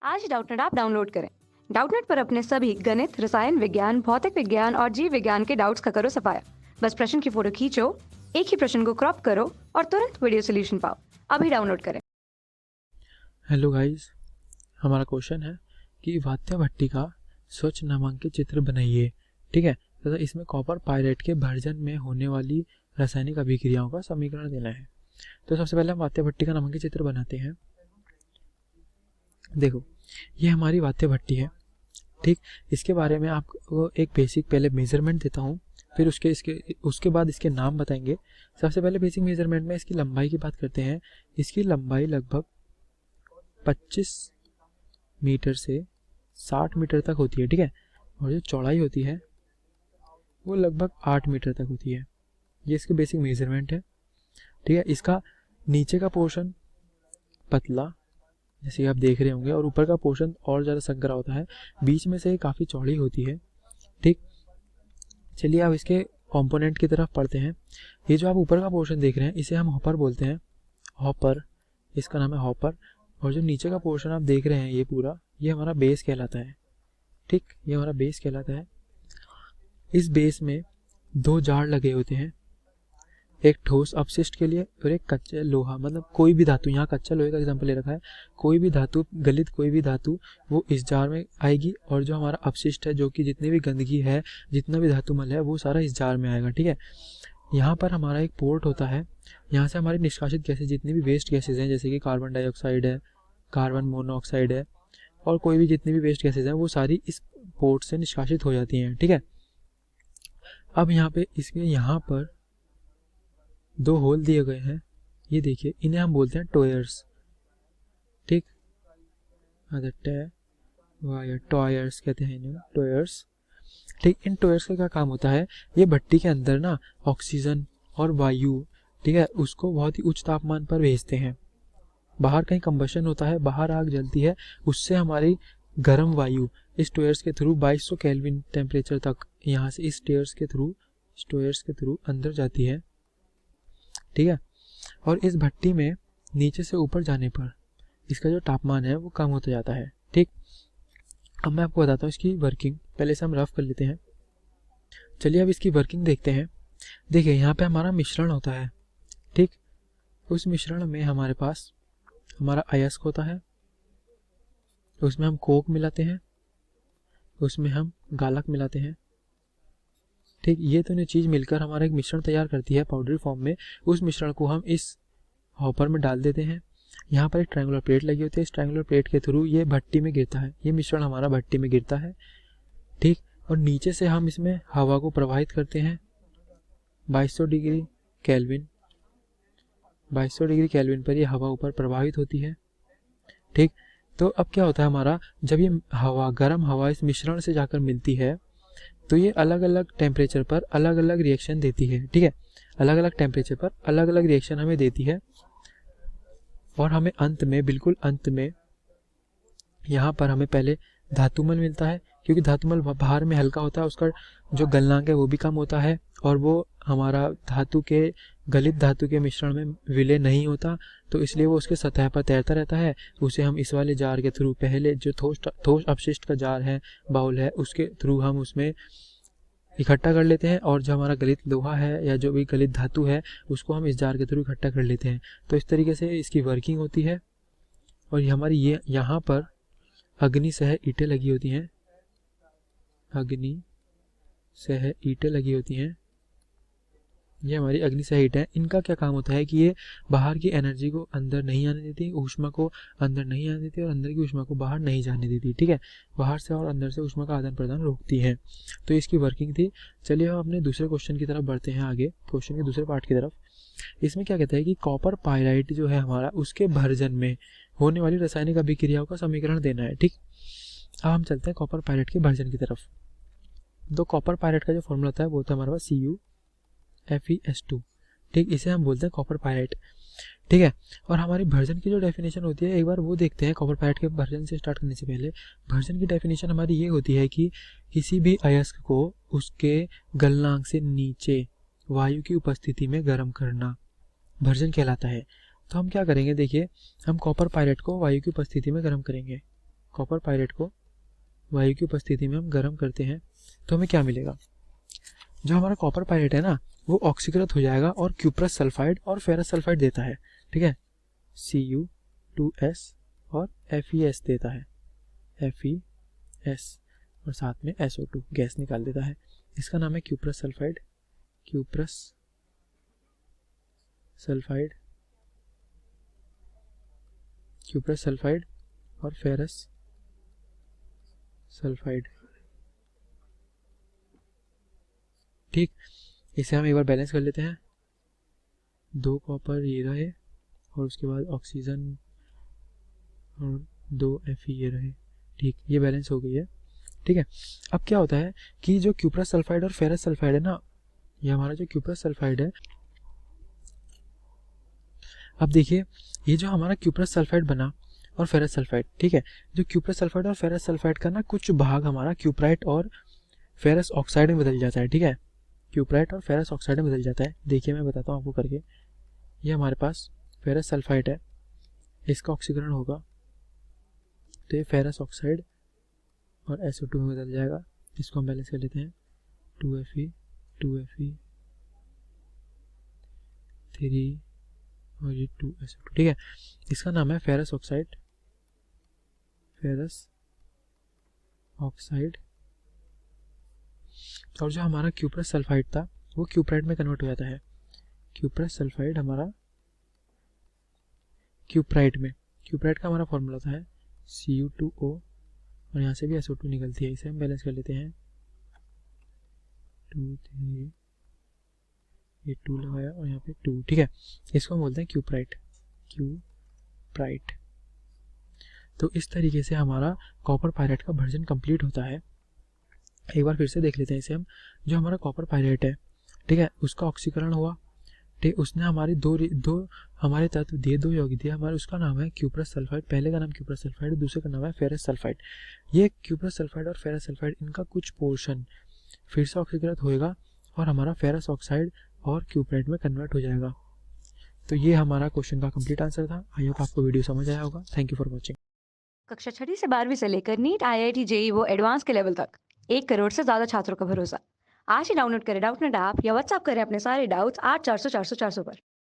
आज Doubtnut app download करें। Doubtnut पर अपने सभी गणित, रसायन विज्ञान, भौतिक विज्ञान और जीव विज्ञान के डाउट्स का करो सफाया। बस प्रश्न की फोटो खींचो, एक ही प्रश्न को क्रॉप करो और तुरंत वीडियो सोल्यूशन पाओ। अभी डाउनलोड करें। हेलो गाइस, हमारा क्वेश्चन है कि वात्या भट्टी का स्वच्छ नामांकित चित्र बनाइए। ठीक है, तथा इसमें कॉपर पायरेट के भर्जन में होने वाली रासायनिक अभिक्रियाओं का समीकरण देना है। तो सबसे पहले हम वात्या भट्टी का नामांकित चित्र बनाते हैं। देखो, ये हमारी वात्या भट्टी है। ठीक, इसके बारे में आपको एक बेसिक पहले मेजरमेंट देता हूँ, फिर उसके बाद इसके नाम बताएंगे। सबसे पहले बेसिक मेजरमेंट में इसकी लंबाई की बात करते हैं। इसकी लंबाई लगभग 25 मीटर से 60 मीटर तक होती है। ठीक है, और जो चौड़ाई होती है वो लगभग 8 मीटर तक होती है। ये इसके बेसिक मेजरमेंट है। ठीक है, इसका नीचे का पोर्शन पतला जैसे आप देख रहे होंगे और ऊपर का पोर्शन और ज़्यादा संकरा होता है। बीच में से काफ़ी चौड़ी होती है। ठीक, चलिए अब इसके कंपोनेंट की तरफ पढ़ते हैं। ये जो आप ऊपर का पोर्शन देख रहे हैं इसे हम हॉपर बोलते हैं। हॉपर, इसका नाम है हॉपर। और जो नीचे का पोर्शन आप देख रहे हैं ये पूरा, ये हमारा बेस कहलाता है। ठीक, ये हमारा बेस कहलाता है। इस बेस में 2 जाड़ लगे होते हैं, एक ठोस अपशिष्ट के लिए और एक कच्चा लोहा, मतलब कोई भी धातु। यहाँ कच्चा लोहे का एग्जाम्पल ले रखा है। कोई भी धातु, गलित कोई भी धातु वो इस जार में आएगी और जो हमारा अपशिष्ट है, जो कि जितनी भी गंदगी है, जितना भी धातुमल है, वो सारा इस जार में आएगा। ठीक है, यहाँ पर हमारा एक पोर्ट होता है। यहाँ से हमारी निष्कासित गैसेज, जितनी भी वेस्ट गैसेज हैं, जैसे कि कार्बन डाइऑक्साइड है, कार्बन मोनोऑक्साइड है और कोई भी जितनी भी वेस्ट गैसेज हैं, वो सारी इस पोर्ट से निष्कासित हो जाती हैं। ठीक है, अब यहाँ पे इसमें यहाँ पर 2 होल दिए गए हैं। ये देखिए, इन्हें हम बोलते हैं टोयर्स। ठीक, टॉयर्स कहते हैं इन्हें, टोयर्स। ठीक, इन टोयर्स का क्या काम होता है? ये भट्टी के अंदर ना ऑक्सीजन और वायु, ठीक है, उसको बहुत ही उच्च तापमान पर भेजते हैं। बाहर कहीं कंबशन होता है, बाहर आग जलती है, उससे हमारी गर्म वायु इस टोयर्स के थ्रू 2200 केल्विन टेम्परेचर तक यहाँ से इस टोयर्स के थ्रू अंदर जाती है। ठीक है, और इस भट्टी में नीचे से ऊपर जाने पर इसका जो तापमान है वो कम होता जाता है। ठीक, अब मैं आपको बताता हूँ इसकी वर्किंग। पहले से हम रफ कर लेते हैं। चलिए अब इसकी वर्किंग देखते हैं। देखिए, यहाँ पे हमारा मिश्रण होता है। ठीक, उस मिश्रण में हमारे पास हमारा अयस्क होता है, उसमें हम कोक मिलाते हैं, उसमें हम गालक मिलाते हैं। ठीक, ये दोनों चीज़ मिलकर हमारा एक मिश्रण तैयार करती है पाउडरी फॉर्म में। उस मिश्रण को हम इस हॉपर में डाल देते हैं। यहाँ पर एक ट्रायंगुलर प्लेट लगी होती है। इस ट्रायंगुलर प्लेट के थ्रू ये भट्टी में गिरता है, ये मिश्रण हमारा भट्टी में गिरता है। ठीक, और नीचे से हम इसमें हवा को प्रवाहित करते हैं 2200 डिग्री केल्विन। 2200 डिग्री केल्विन पर ये हवा ऊपर प्रवाहित होती है। ठीक, तो अब क्या होता है हमारा, जब ये हवा, गर्म हवा इस मिश्रण से जाकर मिलती है तो ये अलग अलग टेम्परेचर पर अलग अलग रिएक्शन देती है। ठीक है, अलग अलग टेम्परेचर पर अलग अलग रिएक्शन हमें देती है। और हमें अंत में, बिल्कुल अंत में, यहाँ पर हमें पहले धातुमल मिलता है, क्योंकि धातुमल बाहर में हल्का होता है, उसका जो गलनांक है वो भी कम होता है और वो हमारा गलित धातु के मिश्रण में विलय नहीं होता, तो इसलिए वो उसके सतह पर तैरता रहता है। उसे हम इस वाले जार के थ्रू, पहले जो ठोस अपशिष्ट का जार है, बाउल है, उसके थ्रू हम उसमें इकट्ठा कर लेते हैं और जो हमारा गलित लोहा है या जो भी गलित धातु है उसको हम इस जार के थ्रू इकट्ठा कर लेते हैं। तो इस तरीके से इसकी वर्किंग होती है। और ये यहाँ पर अग्नि सह ईंटें लगी होती हैं। अग्नि सह ईंटें लगी होती हैं, ये हमारी अग्नि सह ईंटें हैं। इनका क्या काम होता है कि ये बाहर की एनर्जी को अंदर नहीं आने देती, ऊष्मा को अंदर नहीं आने देती और अंदर की ऊष्मा को बाहर नहीं जाने देती। ठीक है, बाहर से और अंदर से ऊष्मा का आदान प्रदान रोकती है। तो इसकी वर्किंग थी। चलिए हम अपने दूसरे क्वेश्चन की तरफ बढ़ते हैं, आगे क्वेश्चन के दूसरे पार्ट की तरफ। इसमें क्या कहता है कि कॉपर पायराइट जो है हमारा, उसके भर्जन में होने वाली रासायनिक अभिक्रियाओं का समीकरण देना है। ठीक, अब हम चलते हैं कॉपर पायराइट के भर्जन की तरफ। तो कॉपर पायराइट का जो फॉर्मूला होता है वो होता है हमारे पास CuFeS2। ठीक, इसे हम बोलते हैं कॉपर पायराइट। ठीक है, और हमारी भर्जन की जो डेफिनेशन होती है, एक बार वो देखते हैं। कॉपर पायराइट के भर्जन से स्टार्ट करने से पहले भर्जन की डेफिनेशन हमारी ये होती है कि किसी भी अयस्क को उसके गलनांक से नीचे वायु की उपस्थिति में गर्म करना भर्जन कहलाता है। तो हम क्या करेंगे, देखिए, हम कॉपर पायराइट को वायु की उपस्थिति में गर्म करेंगे। कॉपर पायरेट को वायु की उपस्थिति में हम गर्म करते हैं तो हमें क्या मिलेगा। जो हमारा कॉपर पायरेट है ना वो ऑक्सीकृत हो जाएगा और क्यूप्रस सल्फाइड और फेरस सल्फाइड देता है, ठीक है, Cu2S और FeS देता है, FeS, और साथ में SO2 गैस निकाल देता है। इसका नाम है cuprous sulphide, cuprous sulphide, cuprous sulphide और फेरस सल्फाइड। ठीक, इसे हम एक बार बैलेंस कर लेते हैं। 2 कॉपर ये रहे और उसके बाद ऑक्सीजन और 2 Fe ये रहे। ठीक, ये बैलेंस हो गई है। ठीक है, अब क्या होता है कि जो क्यूप्रस सल्फाइड और फेरस सल्फाइड है ना, ये हमारा जो क्यूप्रस सल्फाइड है, अब देखिए ये जो हमारा क्यूप्रस सल्फाइड बना और फेरस सल्फाइड, ठीक है, जो क्यूप्रस सल्फाइड और फेरस सल्फाइड का ना कुछ भाग हमारा क्यूप्राइट और फेरस ऑक्साइड में बदल जाता है। ठीक है, क्यूप्राइट और फेरस ऑक्साइड में बदल जाता है। देखिए मैं बताता हूँ आपको करके। ये हमारे पास फेरस सल्फाइड है, इसका ऑक्सीकरण होगा तो ये फेरस ऑक्साइड और SO2 में बदल जाएगा। इसको हम बैलेंस कर लेते हैं, 2Fe 3 और ये 2SO2। ठीक है, इसका नाम है फेरस ऑक्साइड, फेरस ऑक्साइड। और जो हमारा क्यूप्रस सल्फाइड था वो क्यूप्राइट में कन्वर्ट हो जाता है। क्यूप्रस सल्फाइड हमारा क्यूप्राइट में, क्यूप्राइट का हमारा फॉर्मूला था है Cu2O और यहाँ से भी SO2 निकलती है। इसे हम बैलेंस कर लेते हैं, 2 3, ये 2 लगाया और यहाँ पे 2। ठीक है, इसको हम बोलते हैं क्यूप्राइट, क्यूप्राइट। तो इस तरीके से हमारा कॉपर पायरेट का वर्जन कंप्लीट होता है। एक बार फिर से देख लेते हैं इसे हम। जो हमारा कॉपर पायरेट है, ठीक है, उसका ऑक्सीकरण हुआ, ठीक, उसने हमारे दो हमारे तत्व दिए, 2 यौगिक दिए हमारे। उसका नाम है क्यूप्रस सल्फाइड, पहले का नाम क्यूप्रस सल्फाइड, दूसरे का नाम है फेरस सल्फाइड। ये क्यूप्रस सल्फाइड और फेरस सल्फाइड, इनका कुछ पोर्शन फिर से ऑक्सीकृत होएगा और हमारा फेरस ऑक्साइड और क्यूप्राइट में कन्वर्ट हो जाएगा। तो ये हमारा क्वेश्चन का कंप्लीट आंसर था। आई होप आपको वीडियो समझ आया होगा। Thank you for watching. कक्षा 6 से 12वीं से लेकर नीट, IIT, JEE वो एडवांस के लेवल तक 1 करोड़ से ज़्यादा छात्रों का भरोसा। आज ही डाउनलोड करें डाउटनेट ऐप या व्हाट्सएप करें अपने सारे डाउट्स 8400 400 400 पर।